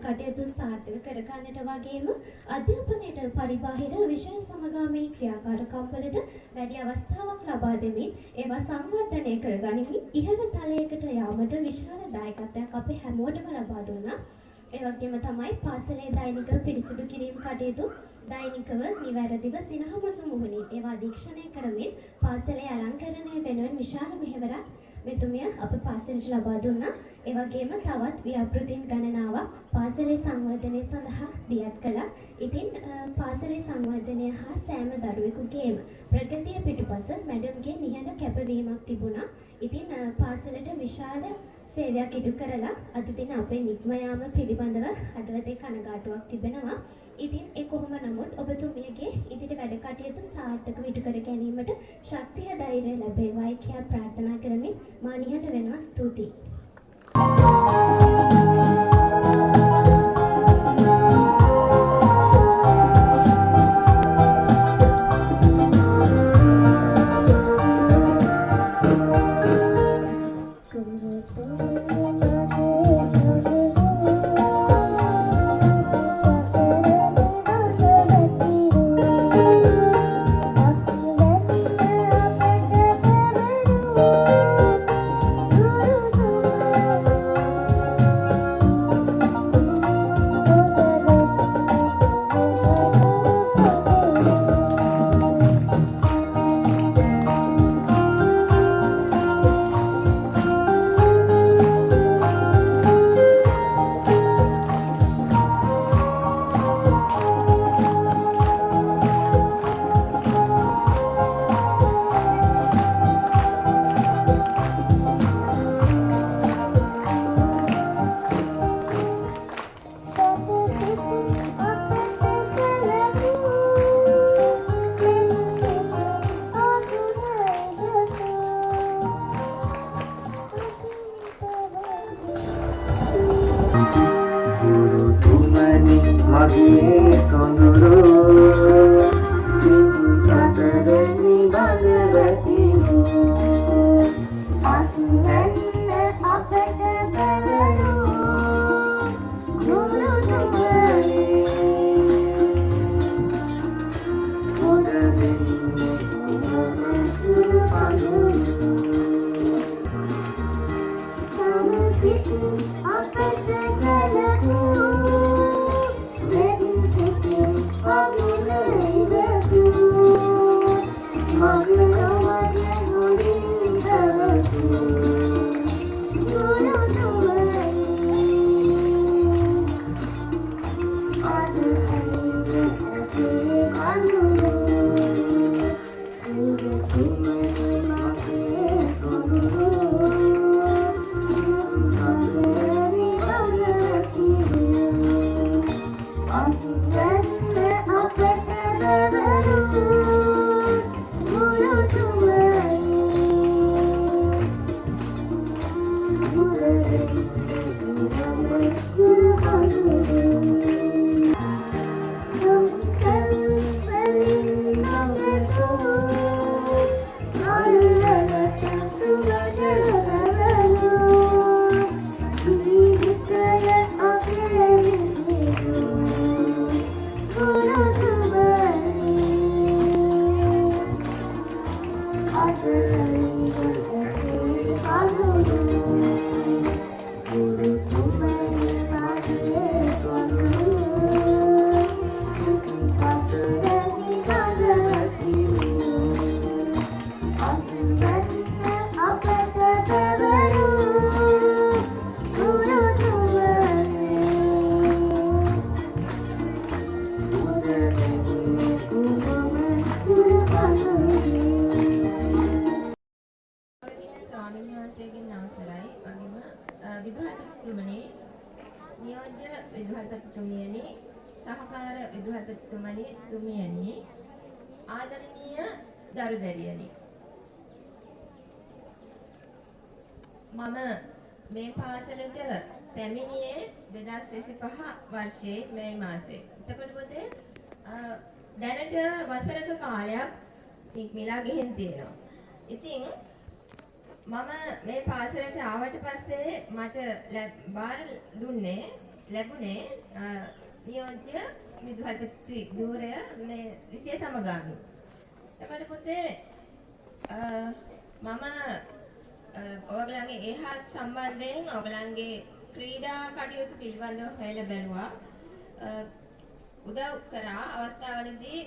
කටයුතු සාර්ථක කර ගන්නට වගේම අධ්‍යාපනයට පරිබාහිර විෂය සමගාමී ක්‍රියාකාරකම් වලට වැඩි අවස්ථාවක් ලබා දෙමින් ඒවා සංවර්ධනය කර ගනිමින් ඉහළ තලයකට යාමට විශාල දායකත්වයක් අපේ හැමෝටම ලබා දුන්නා. ඒ වගේම තමයි පාසලේ දෛනික පිරිසිදු කිරීම කටයුතු දෛනිකව නිවැරදිව සිනහමුසු මුහුණින් ඒවා අධීක්ෂණය කරමින් පාසලේ අලංකරණය වෙනුවෙන් විශාල මෙහෙවරක් මෙතුමිය අප පාසලට ලබා දුන්නා. ඒ වගේම තවත් ව්‍යාපෘතීන් ගණනාවක් පාසලේ සංවර්ධනය සඳහා දියත් කළා. ඉතින් පාසලේ සංවර්ධනය හා සෑම දරුවෙකුගේම ප්‍රගතිය පිටුපස මැඩම්ගේ නිහඬ කැපවීමක් තිබුණා. ඉතින් පාසලට විශාල සේවයක් ඉටු කරලා අද දින අපේ නික්ම යාම පිළිබඳව හදවතේ කනගාටුවක් තිබෙනවා. ඉතින් ඒ කොහොම නමුත් ඔබතුමියගේ ඉදිරි වැඩ කටයුතු සාර්ථකව ඉටු කර ගැනීමට ශක්තිය ධෛර්යය ලැබේවායි කියා ප්‍රාර්ථනා කරමින් මා නිහඬ වෙනවා. ස්තුතියි. මම මේ පාසලට පැමිණියේ 2025 වර්ෂයේ මේ මාසේ. එතකොට පොතේ දැනට වසරක කාලයක් ඉක්මලා ගිහින් තියෙනවා. ඉතින් මම මේ පාසලට ආවට පස්සේ මට බාර දුන්නේ ලැබුණේ නියෝජ්‍ය විදුහල්පති ධූරය මේ විශේෂ සමගාමී. එතකොට පුතේ මම ඔයගලගේ ඒ හා සම්බන්ධයෙන් ඔයගලගේ ක්‍රීඩා කටයුතු පිළිබඳව හොයලා බැලුවා. උදව් කරා අවස්ථාවලදී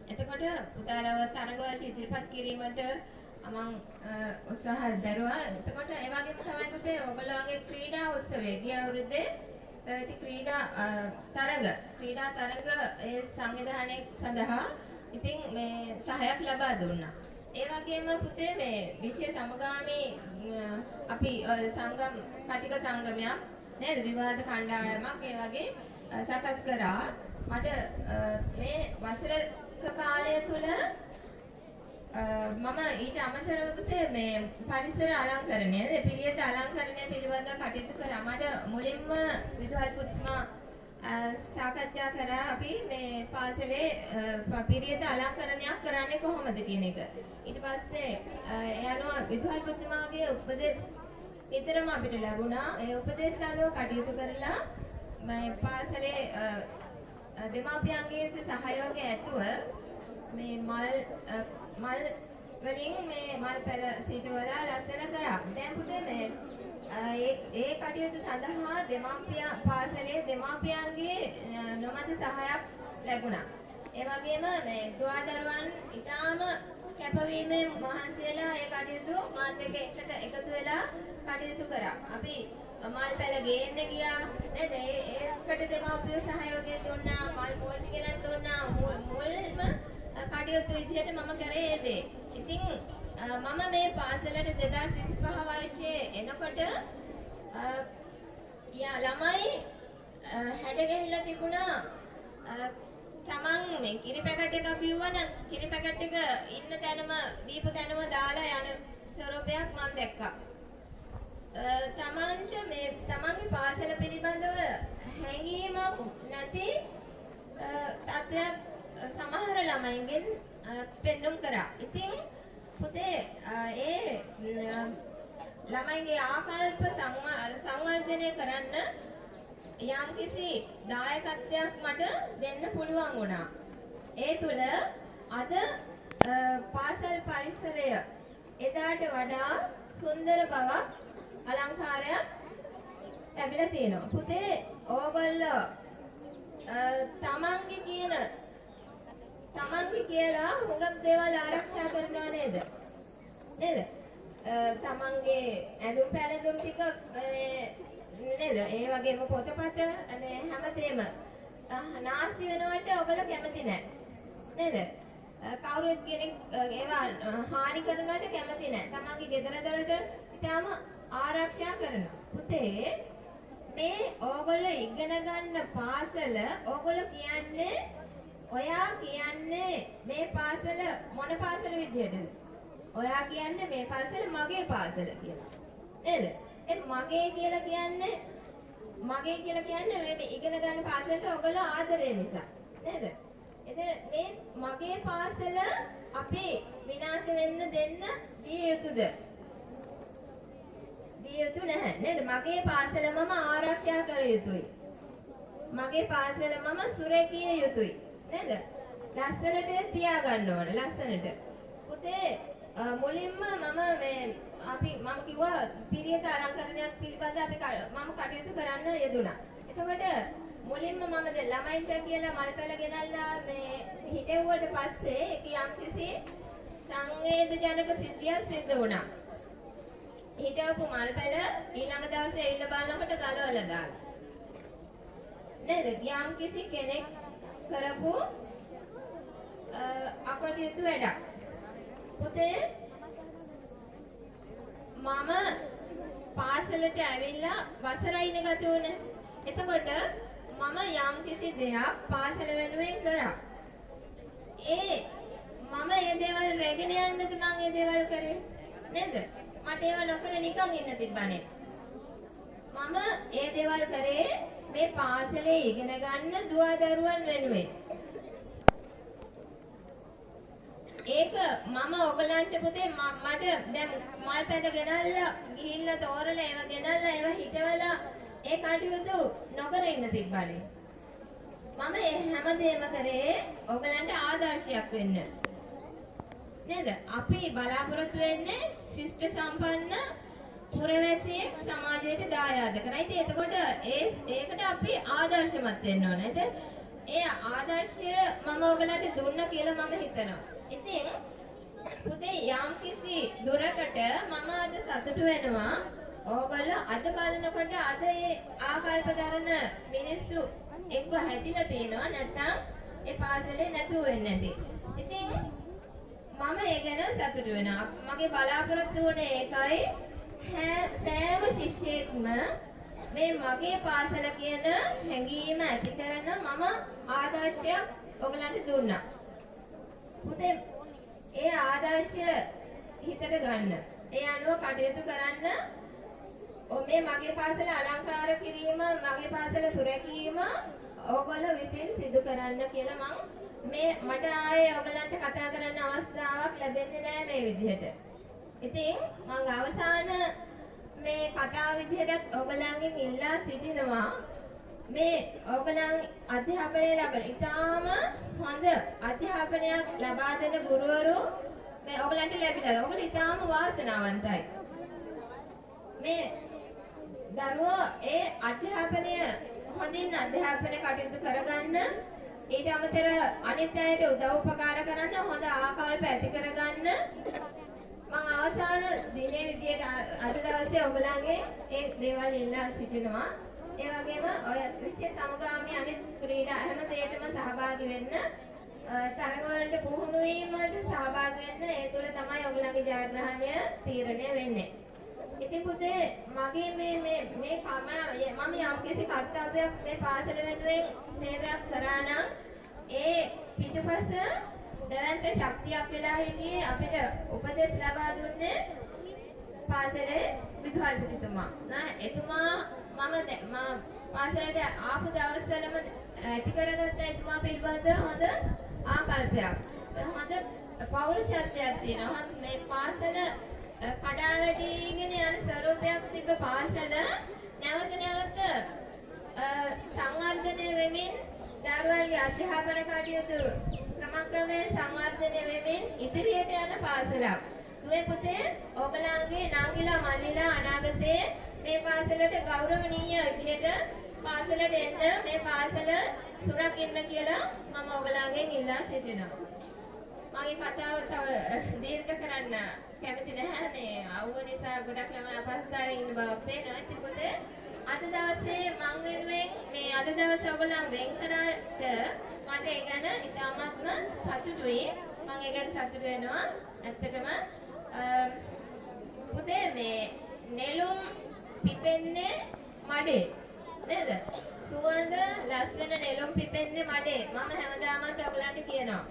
එතකොට පුතාලව තරඟවලට ඉදිරිපත් කිරීමට මම උත්සාහ දරුවා. එතකොට ඒ වගේම තමයි පුතේ ඔයගලගේ ක්‍රීඩා උත්සවයේ ගිය අවුරුද්දේ පැවති ක්‍රීඩා තරඟ ඒ සංවිධානය සඳහා ඉතින් මේ සහායක් ලබා දුන්නා. ඒ වගේම පුතේ මේ විශේෂ සමගාමී අපි සංගම් කතික සංගමයක් නේද විවාද කණ්ඩායමක් ඒ වගේ සකස් කරා. මට මේ වසරක කාලය තුල මම ඊට අමතරව පුතේ මේ පරිසර අලංකරණය පිළියෙත අලංකරණය පිළිබඳව කටයුතු කරා. මට මුලින්ම විදුහල්පතිතුමා සාකච්ඡා කරා අපි මේ පාසලේ පිළියෙත අලංකරණයක් කරන්නේ කොහොමද කියන එක. ඊට පස්සේ යනවා විදුහල්පතිතුමාගේ උපදෙස් විතරම අපිට ලැබුණා. ඒ උපදෙස් අනුව කටයුතු කරලා මේ පාසලේ දෙමාපියන්ගේ සහයෝගය ඇතුව මේ මල් වලින් මේ මල් පැල සිටවලා ලස්සන කරා. දැන් පුතේ මේ ඒ කටයුතු සඳහා පාසලේ දෙමාපියන්ගේ නොමැති සහායක් ලැබුණා. ඒ වගේම මේ දුවදරුවන් ඉතාම කැපවීමෙන් මහන්සි වෙලා ඒ කටයුතු මාත් එක්ක එකතු වෙලා කටයුතු කරා. අපි මල් පැල ගේන්න ගියා නේද? ඒකට දෙමාපියෝ සහයෝගය දුන්නා. මල් පෝච්චි ගෙනත් දුන්නා. මුල්ම කටයුතු විදිහට මම කරේ ඒ දේ. ඉතින් මම මේ පාසලට 2025 වර්ෂයේ එනකොට ළමයි හැඩ ගැහිලා තිබුණා. තමන් මේ කිරි පැකට් එකක් බිව්වනම් කිරි පැකට් එක ඉන්න තැනම දීපු තැනම දාලා යන ස්වරූපයක් මම දැක්කා. තමන්ට මේ තමන්ගේ පාසල පිළිබඳව හැඟීමක් නැති තත්ත්වයක් සමහර ළමයින්ගෙන් පෙන්නුම් කරා. ඉතින් පුතේ ඒ ළමයින්ගේ ආකල්ප සංවර්ධනය කරන්න යම්කිසි දායකත්වයක් මට දෙන්න පුළුවන් වුණා. ඒ තුල අද පාසල් පරිසරය එදාට වඩා සුන්දර බවක් අලංකාරයක් ලැබිලා තියෙනවා. පුතේ ඕගොල්ලෝ තමන්ගේ කියලා හුඟක් දේවල් ආරක්ෂා කරනවා නේද? තමන්ගේ ඇඳුම් පැළඳුම් ටික නේද? ඒ වගේම පොතපත අනේ හැමදේම නාස්ති වෙනවට ඔයගොල්ලෝ කැමති නැහැ. නේද? කවුරුත් කෙනෙක් ඒවා හානි කරනවට කැමති නැහැ. තමන්ගේ ගෙදර දොරට ඉතාලම ආරක්ෂා කරනවා. පුතේ මේ ඕගොල්ලෝ ඉගෙන ගන්න පාසල ඕගොල්ලෝ කියන්නේ ඔයා කියන්නේ මේ පාසල මොන පාසල විදියටද? ඔයා කියන්නේ මේ පාසල මගේ පාසල කියලා. නේද? ඒ මගේ කියලා කියන්නේ මේ ඉගෙන ගන්න පාසලට ඔයගොල්ලෝ ආදරය නිසා. නේද? එතන මේ මගේ පාසල අපි විනාශ වෙන්න දෙන්න දිය යුතුද? දිය යුතු නැහැ. නේද? මගේ පාසල මම ආරක්ෂා කර යුතුයි. මගේ පාසල මම සුරැකිය යුතුයි. නේද? ලස්සනට තියාගන්න ඕන. ලස්සනට. පුතේ මුලින්ම මම කිව්වා පිරියත අලංකරණයක් පිළිබඳ මම කටයුතු කරන්න යෙදුණා. එතකොට මුලින්ම මම ළමයින්ට කියලා මල් පැල ගෙනල්ලා මේ හිටෙව්වට පස්සේ ඒක යම්කිසි සංවේදජනක සිද්ධියක් සිද්ධ වුණා. හිටවපු මල් පැල ඊළඟ දවසේ ඇවිල්ලා බලනකොට ගලවලා දාලා. නේද? යම්කිසි කෙනෙක් කරපු අකටයුතු වැඩක්. පුතේ මම පාසලට ඇවිල්ලා වසරයින ගත වුණේ. එතකොට මම යම්කිසි දෙයක් පාසල වෙනුවෙන් කරා. මම ඒ දේවල් රැගෙන යන්නද මම ඒ දේවල් කරේ? නේද? මට ඒවා නොකර නිකන් ඉන්න තිබ්බනේ. මම ඒ දේවල් කරේ මේ පාසලේ ඉගෙන ගන්න දුවදරුවන් වෙනුවෙන්. ඒක මම ඔයගලන්ට පුතේ මට දැන් මල් පැද ගෙනල්ලා ගිහිල්ලා තෝරලා ඒව ගෙනල්ලා ඒව හිටවලා ඒ කටයුතු නොකර ඉන්න තිබ්බනේ. මම ඒ හැමදේම කරේ ඕගලන්ට ආදර්ශයක් වෙන්න. නේද? අපි බලාපොරොත්තු වෙන්නේ ශිෂ්ට සම්පන්න පුරවැසියෙක් සමාජයට දායාද කරා. ඉතින් එතකොට ඒකට අපි ආදර්ශමත් වෙන්න ඕනේ. නේද? ඒ ආදර්ශය මම ඕගලන්ට දුන්න කියලා මම හිතනවා. ඉතින් පුතේ යම්කිසි දුරකට මම අද සතුටු වෙනවා. ඕගොල්ලෝ අද බලනකොට අද ඒ ආකල්ප දරන මිනිස්සු එක්ක හැදිලා තියෙනවා නැත්නම් ඒ පාසලේ නැතුව වෙන්නේ නැති. ඉතින් මම ඒ ගැන සතුටු වෙනවා. මගේ බලාපොරොත්තු වුණේ ඒකයි සෑම ශිෂ්‍යයෙක්ම මේ මගේ පාසල කියන හැඟීම ඇති කරන මම ආදර්ශයක් ඔයගලන්ට දුන්නා. පුතේ ඒ ආදර්ශය හිතට ගන්න. ඒ අනුව කටයුතු කරන්න. මේ මගේ පාසල අලංකාර කිරීම, මගේ පාසල සුරැකීම ඕගොල්ලෝ විසින් සිදු කරන්න කියලා මට ආයේ ඕගලන්ට කතා කරන්න අවස්ථාවක් ලැබෙන්නේ නැහැ මේ විදිහට. ඉතින් මම අවසාන මේ කතාව විදිහට ඕගලන්ගෙන් ඉල්ලා සිටිනවා මේ ඕගලන් අධ්‍යාපනය ලබන ඉතාම හොඳ අධ්‍යාපනයක් ලබා දෙන ගුරුවරු මේ ඕගලන්ට ලැබිලා. ඕගොල්ලෝ ඉතාම වාසනාවන්තයි. මේ දරුවෝ ඒ අධ්‍යාපනය හොඳින් අධ්‍යාපන කටයුතු කරගන්න, ඊට අමතර අනිත් අයට උදව් උපකාර කරන්න, හොඳ ආකල්ප ඇති කරගන්න මම අවසාන දිනේ විදියට අද දවසේ ඔයගලගේ ඒ දේවල් ඉල්ලා සිටිනවා. ඒ වගේම ඔය විශේෂ සමගාමී අනිත් ක්‍රීඩා හැම දෙයකටම සහභාගී වෙන්න, තරඟ වලට පුහුණු වීම වලට සහභාගී වෙන්න. ඒ තුල තමයි ඔයගලගේ ජයග්‍රහණය තීරණය වෙන්නේ. ඉතින් පුතේ මගේ මේ මම යම්කිසි කර්තව්‍යයක් මේ පාසල වෙනුවෙන් සේවයක් කරා නම් ඒ පිටුපස දැවැන්ත ශක්තියක් වෙලා හිටියේ අපිට උපදෙස් ලබා දුන්නේ පාසලේ විදුහල්පතිතුමා. එතුමා මම පාසලට ආපු දවස්වලම ඇති කරගත්ත එතුමා පිළිබඳ හොඳ ආකල්පයක්, හොඳ පෞරුෂත්වයක් තියෙනවා. මේ පාසල කඩා වැටීගෙන යන ස්වරූපයක් තිබ්බ පාසල නැවත සංවර්ධනය වෙමින් දරුවන්ගේ අධ්‍යාපන කටයුතු ක්‍රමක්‍රමයෙන් සංවර්ධනය වෙමින් ඉදිරියට යන පාසලක්. දුවේ පුතේ ඔයගලන්ගේ නංගිලා මල්ලිලා අනාගතයේ මේ පාසලට ගෞරවනීය විදිහට පාසලට එන්න, මේ පාසල සුරකින්න කියලා මම ඔයගලන්ගෙන් ඉල්ලා සිටිනවා. මගේ කතාව තව දීර්ඝ කරන්න කැමති නැහැ. මේ අවුව නිසා ගොඩක් ළමයි අපහසුතාවයේ ඉන්න බව පේනවා. ඉතින් පුතේ අද දවසේ මම වෙනුවෙන් මේ අද දවසේ ඔයගොල්ලන් වෙන් කරාට මට ඒ ගැන ඉතාමත්ම සතුටුයි. මම ඒ ගැන සතුටු වෙනවා. ඇත්තටම පුතේ මේ නෙළුම් පිපෙන්නේ මඩේ නේද? සුවඳ ලස්සන නෙළුම් පිපෙන්නේ මඩේ. මම හැමදාමත් ඔයගලන්ට කියනවා.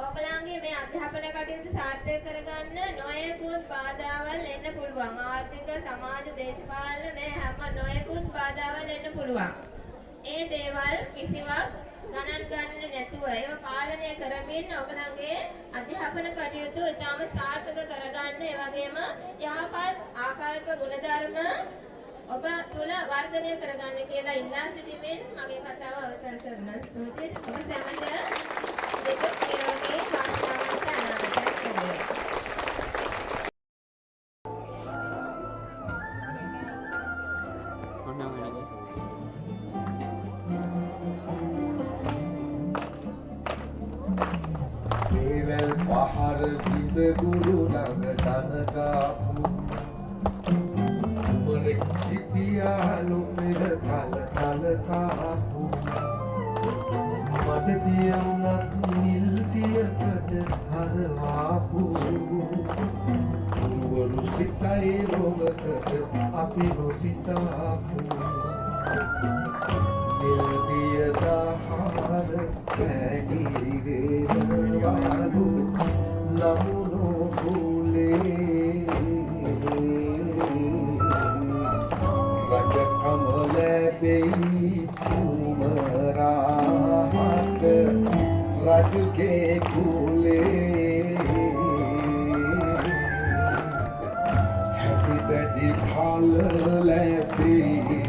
ඔයගලන්ගේ මේ අධ්‍යාපන කටයුතු සාර්ථක කරගන්න නොයෙකුත් බාධාවල් එන්න පුළුවන්. ආර්ථික, සමාජ, දේශපාලන මේ හැම නොයෙකුත් බාධාවල් එන්න පුළුවන්. ඒ දේවල් කිසිවක් ගණන් ගන්න නැතුව ඒව පාලනය කරමින් ඔයගලන්ගේ අධ්‍යාපන කටයුතු ඉතාම සාර්ථක කරගන්න, ඒ වගේම යහපත් ආකල්ප ගුණධර්ම ඔබ තුල වර්ධනය කරගන්න කියලා ඉල්ලා සිටිමින් මගේ කතාව අවසන් කරනවා. ස්තුතියි. ඔබ සැමට දෙක පෙරවගේ වාසනාවන්ත අනාගතයක් ලැබේවා. දේවල් පහර බිඳ ගුරු ළඟ තනකාපු උමරෙක් සිටියා ලොපෙර කල කාපු මඩ දියුණක් නිල් දියකට හරවාපු උවරු සිතයි ලොවකට අපි නොසිතාපු නිල් දිය දහර පැණි වේදවාලු නමුනු කුලේ රජකම ලැබෙයි උමරාහට රජුගේ කුලේ හැටි බැටි පල ලැබෙයි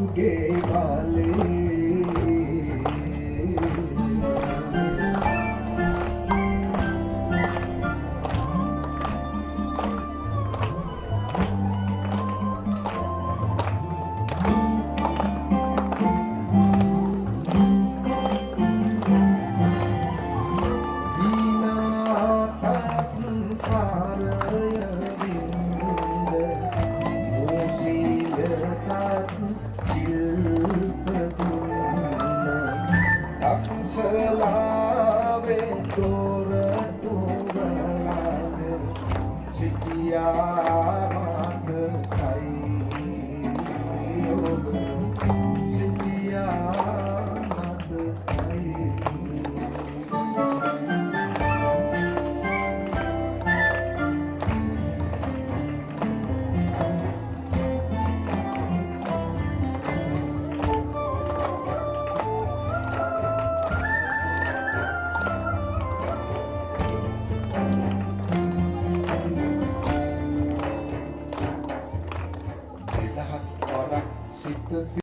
රජුගේ කාලේ සිටියා